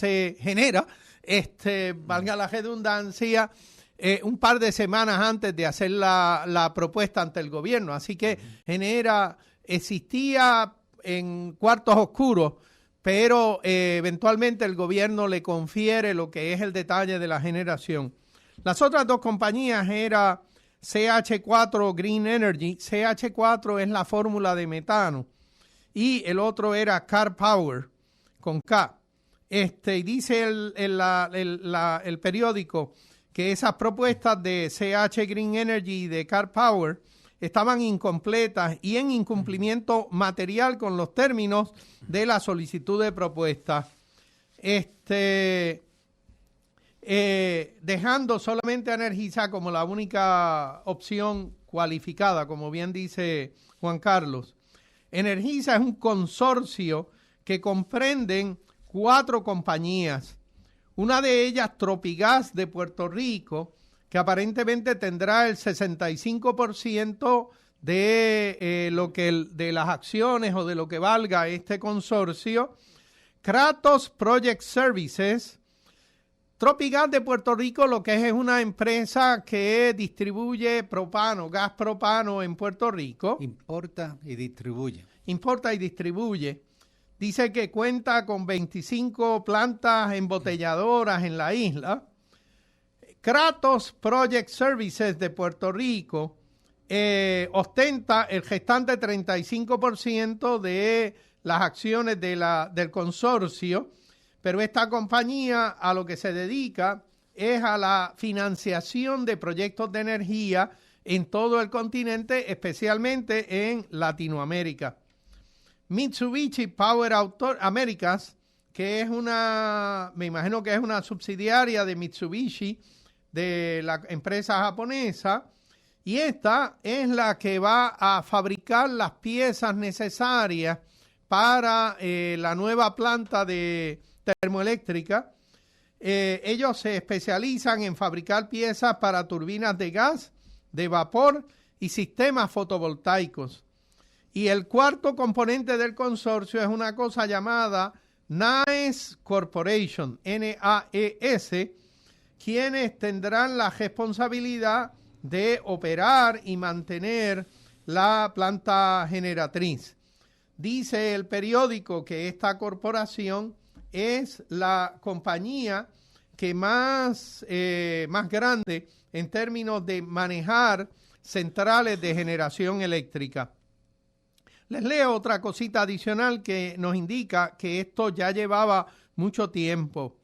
valga la redundancia, un par de semanas antes de hacer la propuesta ante el gobierno. Así que Genera existía en cuartos oscuros, pero eventualmente el gobierno le confiere lo que es el detalle de la generación. Las otras 2 compañías era CH4 Green Energy. CH4 es la fórmula de metano. Y el otro era Car Power, con K. Y dice el periódico que esas propuestas de CH Green Energy y de Car Power estaban incompletas y en incumplimiento material con los términos de la solicitud de propuesta, dejando solamente a Energisa como la única opción cualificada, como bien dice Juan Carlos. Energisa es un consorcio que comprenden 4 compañías. Una de ellas, Tropigas de Puerto Rico, que aparentemente tendrá el 65% de las acciones o de lo que valga este consorcio. Kratos Project Services. Tropigas de Puerto Rico lo que es una empresa que distribuye propano, gas propano en Puerto Rico. Importa y distribuye. Dice que cuenta con 25 plantas embotelladoras en la isla. Kratos Project Services de Puerto Rico ostenta el restante 35% de las acciones del consorcio, pero esta compañía a lo que se dedica es a la financiación de proyectos de energía en todo el continente, especialmente en Latinoamérica. Mitsubishi Power Americas, que es me imagino que es una subsidiaria de Mitsubishi, de la empresa japonesa, y esta es la que va a fabricar las piezas necesarias para la nueva planta de termoeléctrica. Ellos se especializan en fabricar piezas para turbinas de gas, de vapor y sistemas fotovoltaicos. Y el cuarto componente del consorcio es una cosa llamada NAES Corporation, NAES, quienes tendrán la responsabilidad de operar y mantener la planta generatriz. Dice el periódico que esta corporación es la compañía que más grande en términos de manejar centrales de generación eléctrica. Les leo otra cosita adicional que nos indica que esto ya llevaba mucho tiempo.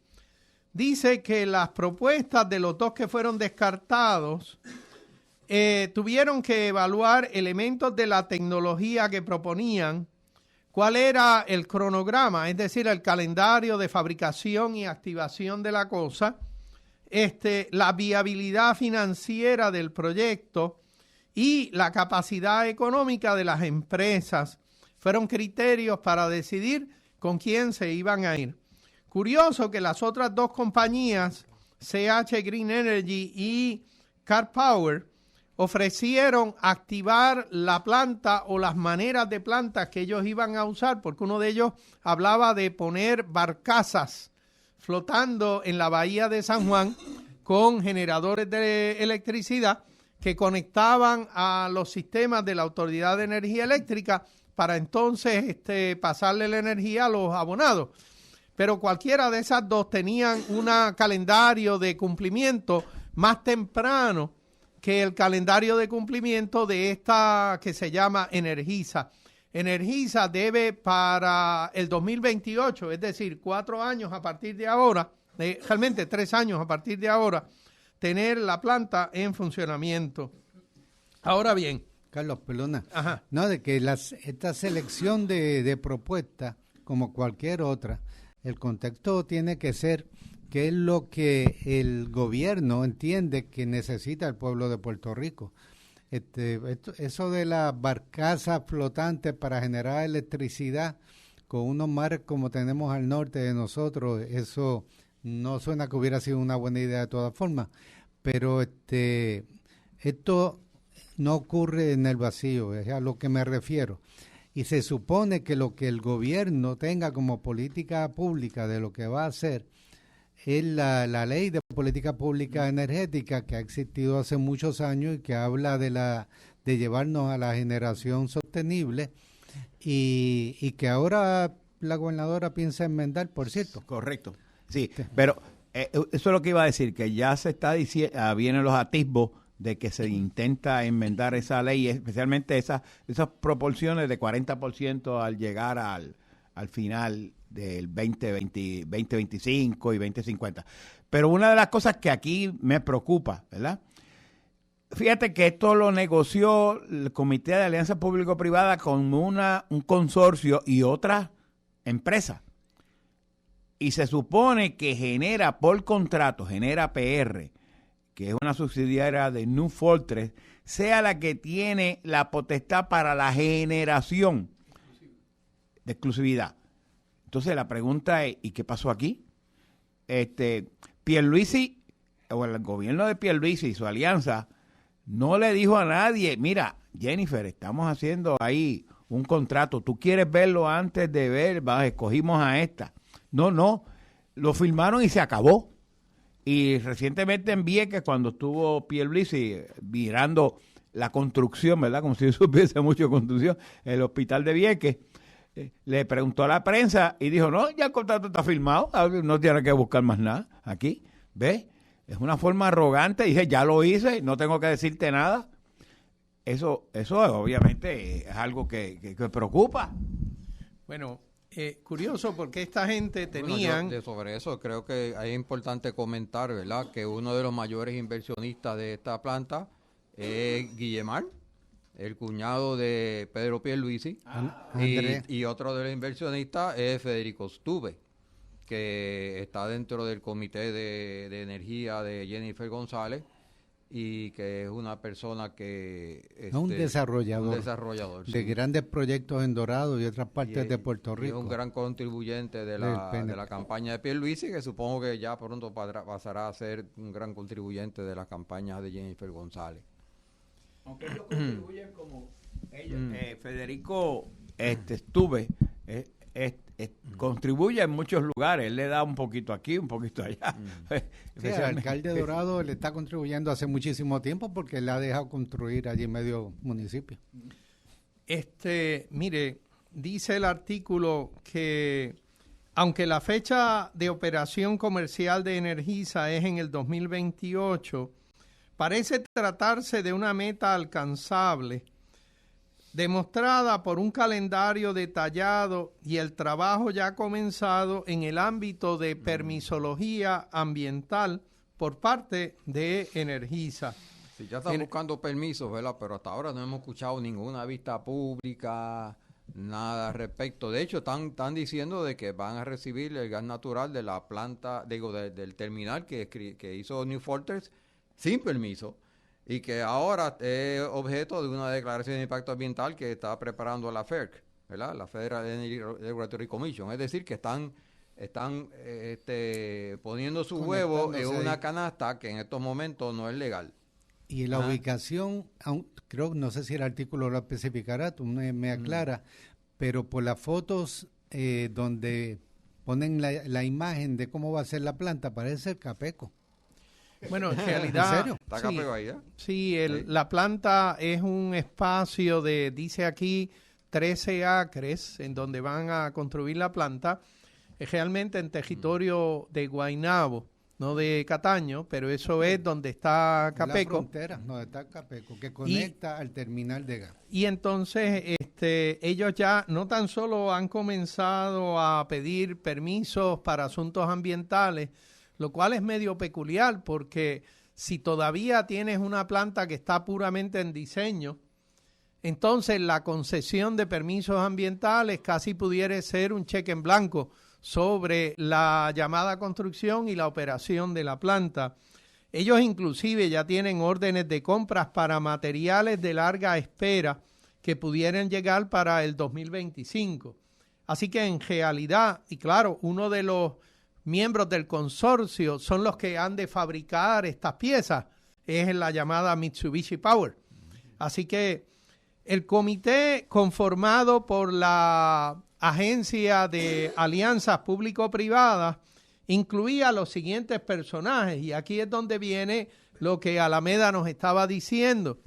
Dice que las propuestas de los dos que fueron descartados tuvieron que evaluar elementos de la tecnología que proponían, cuál era el cronograma, es decir, el calendario de fabricación y activación de la cosa, la viabilidad financiera del proyecto y la capacidad económica de las empresas. Fueron criterios para decidir con quién se iban a ir. Curioso que las otras dos compañías, CH Green Energy y CarPower, ofrecieron activar la planta o las maneras de plantas que ellos iban a usar, porque uno de ellos hablaba de poner barcazas flotando en la bahía de San Juan con generadores de electricidad que conectaban a los sistemas de la Autoridad de Energía Eléctrica para entonces pasarle la energía a los abonados. Pero cualquiera de esas dos tenían un calendario de cumplimiento más temprano que el calendario de cumplimiento de esta que se llama Energisa. Energisa debe para el 2028, es decir, 4 años a partir de ahora, realmente 3 años a partir de ahora, tener la planta en funcionamiento. Ahora bien. Carlos, perdona. Ajá. No, de que esta selección de propuestas, como cualquier otra, el contexto tiene que ser qué es lo que el gobierno entiende que necesita el pueblo de Puerto Rico. Eso de las barcazas flotantes para generar electricidad con unos mares como tenemos al norte de nosotros, eso no suena que hubiera sido una buena idea de todas formas, pero esto no ocurre en el vacío, es a lo que me refiero. Y se supone que lo que el gobierno tenga como política pública de lo que va a hacer es la ley de política pública energética que ha existido hace muchos años y que habla de llevarnos a la generación sostenible y que ahora la gobernadora piensa enmendar, por cierto. Correcto, sí, pero eso es lo que iba a decir, que ya se está diciendo, vienen los atisbos de que se intenta enmendar esa ley, especialmente esas proporciones de 40% al llegar al final del 2025 y 2050. Pero una de las cosas que aquí me preocupa, ¿verdad? Fíjate que esto lo negoció el Comité de Alianza Público-Privada con un consorcio y otra empresa. Y se supone que genera por contrato, genera PR, que es una subsidiaria de New Fortress, sea la que tiene la potestad para la generación de exclusividad. Entonces la pregunta es, ¿y qué pasó aquí? Pierluisi, o el gobierno de Pierluisi y su alianza, no le dijo a nadie, mira, Jennifer, estamos haciendo ahí un contrato, ¿tú quieres verlo antes de ver? Escogimos a esta. No, lo firmaron y se acabó. Y recientemente en Vieques, cuando estuvo Pierluisi mirando la construcción, ¿verdad? Como si yo supiese mucho de construcción, el hospital de Vieques, le preguntó a la prensa y dijo, no, ya el contrato está firmado, no tiene que buscar más nada aquí. ¿Ves? Es una forma arrogante. Dije, ya lo hice, no tengo que decirte nada. Eso obviamente es algo que preocupa. Bueno, curioso porque esta gente tenían... Bueno, sobre eso creo que es importante comentar, ¿verdad? Que uno de los mayores inversionistas de esta planta es Guillemar, el cuñado de Pedro Pierluisi, y otro de los inversionistas es Federico Stuve, que está dentro del comité de energía de Jennifer González y que es una persona que... un desarrollador sí, de grandes proyectos en Dorado y otras partes de Puerto Rico. Es un gran contribuyente de la campaña de Pierluisi, que supongo que ya pronto pasará a ser un gran contribuyente de las campañas de Jennifer González. Aunque ellos contribuyen como ellos, Federico Stuve contribuye en muchos lugares, él le da un poquito aquí, un poquito allá. Sí, el alcalde de Dorado le está contribuyendo hace muchísimo tiempo porque le ha dejado construir allí medio municipio. Mire, dice el artículo que aunque la fecha de operación comercial de Energisa es en el 2028, parece tratarse de una meta alcanzable demostrada por un calendario detallado y el trabajo ya comenzado en el ámbito de permisología ambiental por parte de Energisa. Sí, ya están buscando permisos, ¿verdad? Pero hasta ahora no hemos escuchado ninguna vista pública, nada al respecto. De hecho, están diciendo de que van a recibir el gas natural de la planta, del terminal que hizo New Fortress sin permiso, y que ahora es objeto de una declaración de impacto ambiental que está preparando la FERC, ¿verdad? La Federal Energy Regulatory Commission. Es decir, que están poniendo su huevo en una canasta que en estos momentos no es legal. Y la ubicación, creo, no sé si el artículo lo especificará, tú me aclara, pero por las fotos donde ponen la imagen de cómo va a ser la planta, parece el Capeco. Bueno, en realidad, ¿En serio? ¿Está Capeco ahí, Sí, la planta es un espacio dice aquí, 13 acres, en donde van a construir la planta, realmente en territorio de Guaynabo, no de Cataño, pero eso es donde está Capeco. La frontera, donde está Capeco, que conecta al terminal de gas. Y entonces ellos ya no tan solo han comenzado a pedir permisos para asuntos ambientales, lo cual es medio peculiar porque si todavía tienes una planta que está puramente en diseño, entonces la concesión de permisos ambientales casi pudiera ser un cheque en blanco sobre la llamada construcción y la operación de la planta. Ellos inclusive ya tienen órdenes de compras para materiales de larga espera que pudieran llegar para el 2025. Así que en realidad, y claro, uno de los miembros del consorcio son los que han de fabricar estas piezas, es la llamada Mitsubishi Power. Así que el comité conformado por la Agencia de Alianzas Público-Privadas incluía los siguientes personajes, y aquí es donde viene lo que Alameda nos estaba diciendo.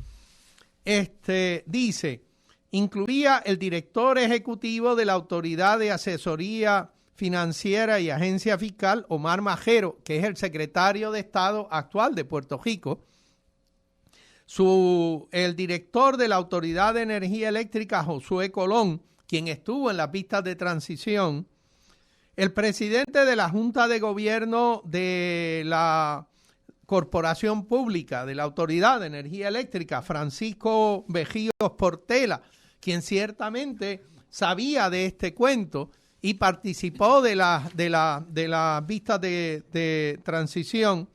Dice, incluía el director ejecutivo de la Autoridad de Asesoría Financiera y Agencia Fiscal, Omar Majero, que es el secretario de Estado actual de Puerto Rico, el director de la Autoridad de Energía Eléctrica, Josué Colón, quien estuvo en las vistas de transición, el presidente de la Junta de Gobierno de la Corporación Pública de la Autoridad de Energía Eléctrica, Francisco Vejíos Portela, quien ciertamente sabía de este cuento y participó de las vistas de transición.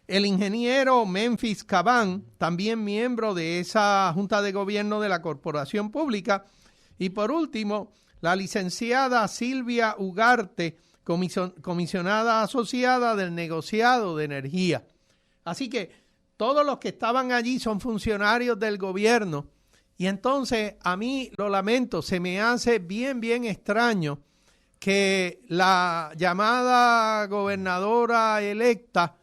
El ingeniero Memphis Cabán, también miembro de esa Junta de Gobierno de la Corporación Pública. Y por último, la licenciada Silvia Ugarte, comisionada asociada del negociado de energía. Así que todos los que estaban allí son funcionarios del gobierno. Y entonces, a mí, lo lamento, se me hace bien extraño que la llamada gobernadora electa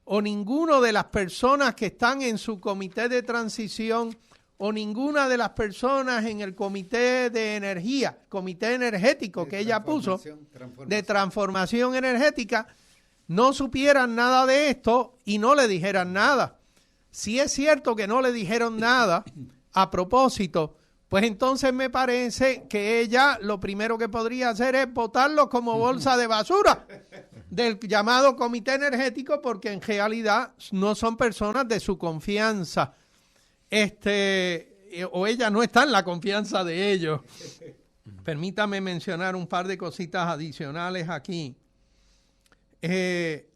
o ninguno de las personas que están en su comité de transición o ninguna de las personas en el comité de energía, comité energético que ella puso, de transformación energética, no supieran nada de esto y no le dijeran nada. Si es cierto que no le dijeron nada a propósito, pues entonces me parece que ella lo primero que podría hacer es botarlo como bolsa de basura del llamado comité energético, porque en realidad no son personas de su confianza. O ella no está en la confianza de ellos. Permítame mencionar un par de cositas adicionales aquí.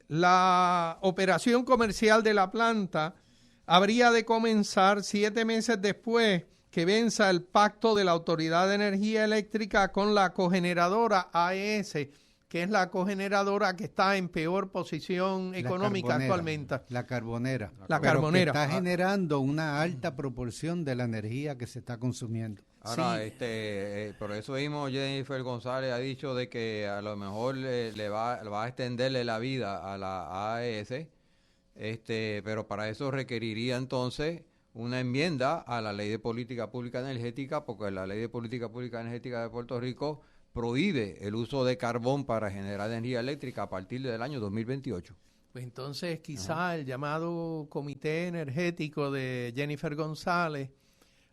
La operación comercial de la planta habría de comenzar 7 meses después que venza el pacto de la Autoridad de Energía Eléctrica con la cogeneradora AES, que es la cogeneradora que está en peor posición económica actualmente. La carbonera. La carbonera. Que está generando una alta proporción de la energía que se está consumiendo. Ahora, por eso mismo Jennifer González ha dicho de que a lo mejor le va a extenderle la vida a la AES, pero para eso requeriría entonces una enmienda a la Ley de Política Pública Energética, porque la Ley de Política Pública Energética de Puerto Rico prohíbe el uso de carbón para generar energía eléctrica a partir del año 2028. Pues entonces quizá el llamado Comité Energético de Jennifer González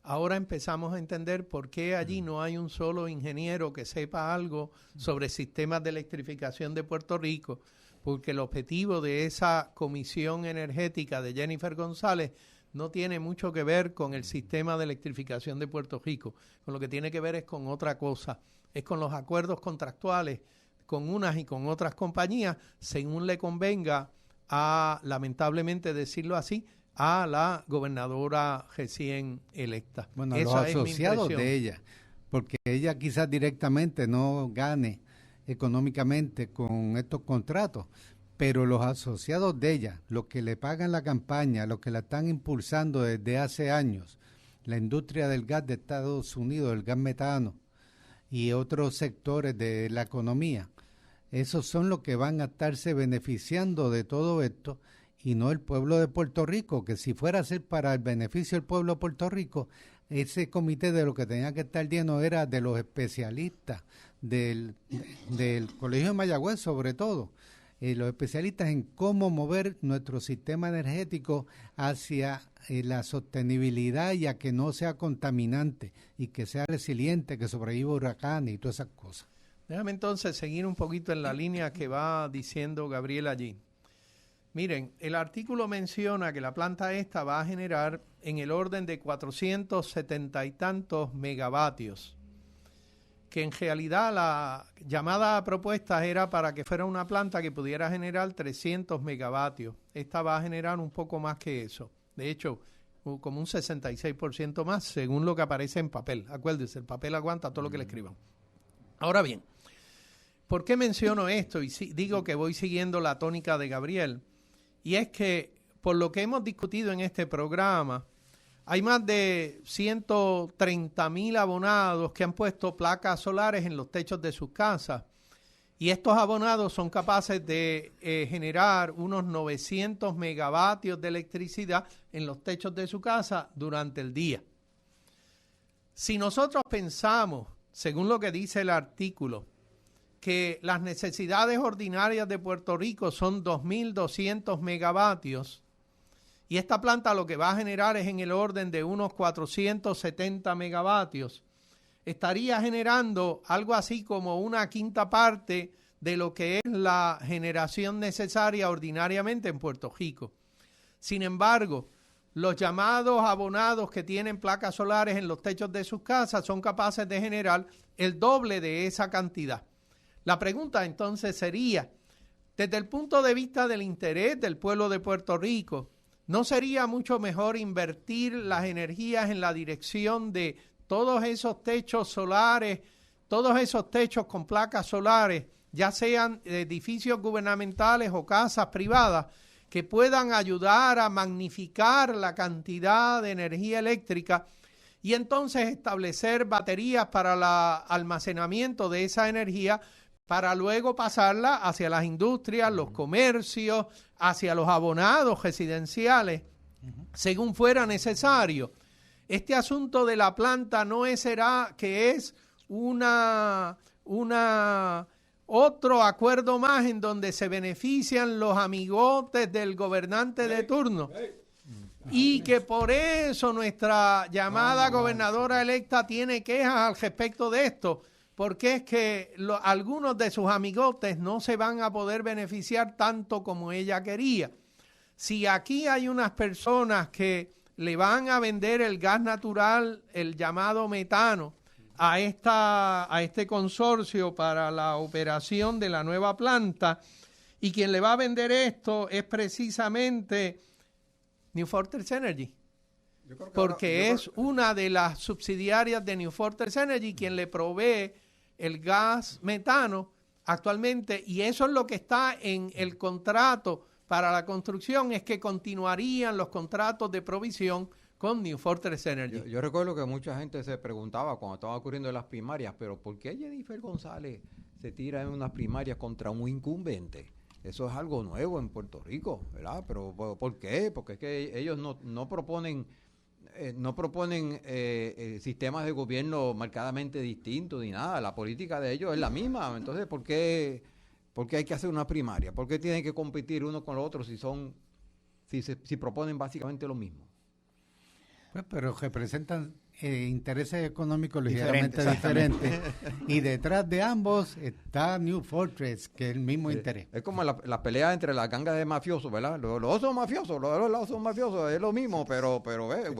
ahora empezamos a entender por qué allí no hay un solo ingeniero que sepa algo sobre sistemas de electrificación de Puerto Rico, porque el objetivo de esa comisión energética de Jennifer González no tiene mucho que ver con el sistema de electrificación de Puerto Rico. Con lo que tiene que ver es con otra cosa, es con los acuerdos contractuales con unas y con otras compañías, según le convenga a, lamentablemente decirlo así, a la gobernadora recién electa. Bueno, Esa los asociados de ella, porque ella quizás directamente no gane económicamente con estos contratos, pero los asociados de ella, los que le pagan la campaña, los que la están impulsando desde hace años, la industria del gas de Estados Unidos, el gas metano y otros sectores de la economía, esos son los que van a estarse beneficiando de todo esto y no el pueblo de Puerto Rico, que si fuera a ser para el beneficio del pueblo de Puerto Rico, ese comité de lo que tenía que estar lleno era de los especialistas del Colegio de Mayagüez sobre todo, los especialistas en cómo mover nuestro sistema energético hacia la sostenibilidad y a que no sea contaminante y que sea resiliente, que sobreviva huracanes y todas esas cosas. Déjame entonces seguir un poquito en la línea que va diciendo Gabriel allí. Miren, el artículo menciona que la planta esta va a generar en el orden de 470 y tantos megavatios, que en realidad la llamada propuesta era para que fuera una planta que pudiera generar 300 megavatios. Esta va a generar un poco más que eso. De hecho, como un 66% más, según lo que aparece en papel. Acuérdense, el papel aguanta todo lo que le escriban. Ahora bien, ¿por qué menciono esto? Y digo que voy siguiendo la tónica de Gabriel. Y es que, por lo que hemos discutido en este programa, hay más de 130,000 abonados que han puesto placas solares en los techos de sus casas. Y estos abonados son capaces de generar unos 900 megavatios de electricidad en los techos de su casa durante el día. Si nosotros pensamos, según lo que dice el artículo, que las necesidades ordinarias de Puerto Rico son 2.200 megavatios, y esta planta lo que va a generar es en el orden de unos 470 megavatios, estaría generando algo así como una quinta parte de lo que es la generación necesaria ordinariamente en Puerto Rico. Sin embargo, los llamados abonados que tienen placas solares en los techos de sus casas son capaces de generar el doble de esa cantidad. La pregunta entonces sería, desde el punto de vista del interés del pueblo de Puerto Rico, ¿no sería mucho mejor invertir las energías en la dirección de todos esos techos solares, todos esos techos con placas solares, ya sean edificios gubernamentales o casas privadas, que puedan ayudar a magnificar la cantidad de energía eléctrica y entonces establecer baterías para el almacenamiento de esa energía para luego pasarla hacia las industrias, los comercios, hacia los abonados residenciales, según fuera necesario? Este asunto de la planta no será que es otro acuerdo más en donde se benefician los amigotes del gobernante de turno. Y que por eso nuestra llamada gobernadora electa tiene quejas al respecto de esto, porque es que algunos de sus amigotes no se van a poder beneficiar tanto como ella quería. Si aquí hay unas personas que le van a vender el gas natural, el llamado metano, a este consorcio para la operación de la nueva planta, y quien le va a vender esto es precisamente New Fortress Energy, porque es una de las subsidiarias de New Fortress Energy quien le provee el gas metano actualmente, y eso es lo que está en el contrato para la construcción, es que continuarían los contratos de provisión con New Fortress Energy. Yo recuerdo que mucha gente se preguntaba cuando estaban ocurriendo las primarias, pero ¿por qué Jennifer González se tira en unas primarias contra un incumbente? Eso es algo nuevo en Puerto Rico, ¿verdad? Pero ¿por qué? Porque es que ellos no proponen sistemas de gobierno marcadamente distintos ni nada. La política de ellos es la misma. Entonces, ¿por qué hay que hacer una primaria? ¿Por qué tienen que competir uno con los otros si proponen básicamente lo mismo? Pues, pero representan intereses económicos ligeramente diferentes. Y detrás de ambos está New Fortress, que es el mismo interés. Es como la pelea entre las gangas de mafiosos, ¿verdad? Los dos son mafiosos, los dos lados son mafiosos, es lo mismo, pero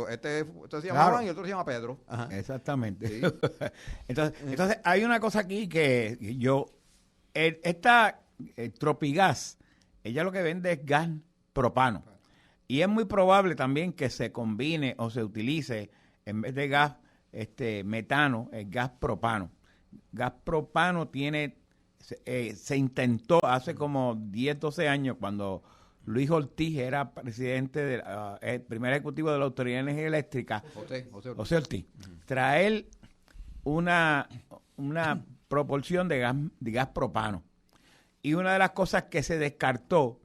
este se llama Juan y el otro se llama Pedro. Ajá. Exactamente. Sí. Entonces, hay una cosa aquí que esta Tropigas, ella lo que vende es gas propano. Y es muy probable también que se combine o se utilice, en vez de gas metano, el gas propano. Gas propano se intentó hace como 10, 12 años, cuando Luis Ortiz era presidente el primer ejecutivo de la Autoridad de Energía Eléctrica, José Ortiz, traer una proporción de gas propano. Y una de las cosas que se descartó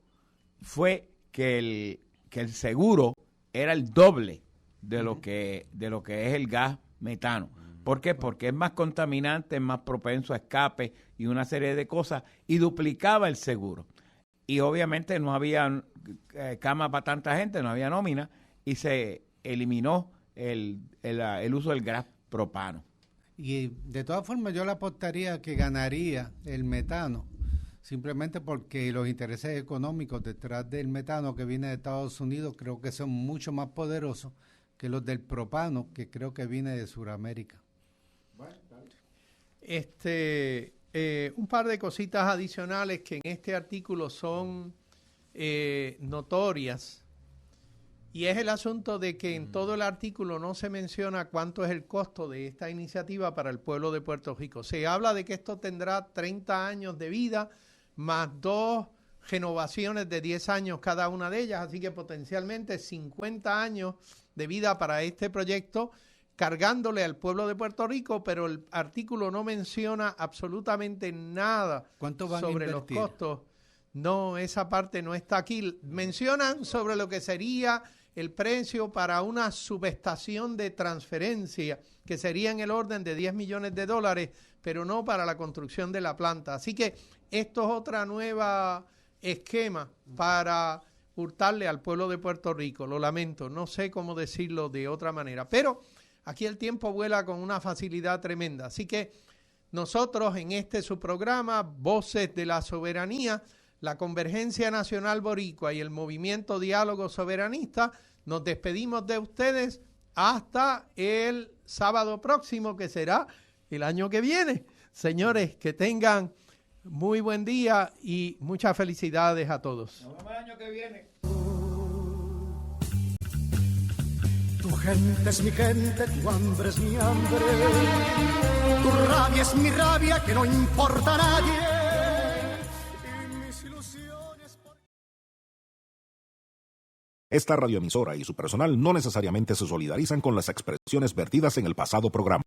fue que el seguro era el doble de lo que es el gas metano. ¿Por qué? Porque es más contaminante, es más propenso a escape y una serie de cosas, y duplicaba el seguro. Y obviamente no había cama para tanta gente, no había nómina, y se eliminó el uso del gas propano. Y de todas formas yo le apostaría que ganaría el metano, simplemente porque los intereses económicos detrás del metano que viene de Estados Unidos creo que son mucho más poderosos que los del propano, que creo que viene de Sudamérica. Un par de cositas adicionales que en este artículo son notorias, y es el asunto de que en todo el artículo no se menciona cuánto es el costo de esta iniciativa para el pueblo de Puerto Rico. Se habla de que esto tendrá 30 años de vida, más 2 renovaciones de 10 años cada una de ellas, así que potencialmente 50 años de vida para este proyecto, cargándole al pueblo de Puerto Rico, pero el artículo no menciona absolutamente nada sobre los costos. No, esa parte no está aquí. Mencionan sobre lo que sería el precio para una subestación de transferencia, que sería en el orden de $10 millones, pero no para la construcción de la planta. Así que esto es otra nueva esquema para hurtarle al pueblo de Puerto Rico. Lo lamento, no sé cómo decirlo de otra manera, pero aquí el tiempo vuela con una facilidad tremenda. Así que nosotros en su programa, Voces de la Soberanía, la Convergencia Nacional Boricua y el Movimiento Diálogo Soberanista, nos despedimos de ustedes hasta el sábado próximo, que será el año que viene. Señores, que tengan muy buen día y muchas felicidades a todos. Nos vemos el año que viene. Tu gente es mi gente, tu hambre es mi hambre, tu rabia es mi rabia, que no importa a nadie. Y mis ilusiones por... Esta radioemisora y su personal no necesariamente se solidarizan con las expresiones vertidas en el pasado programa.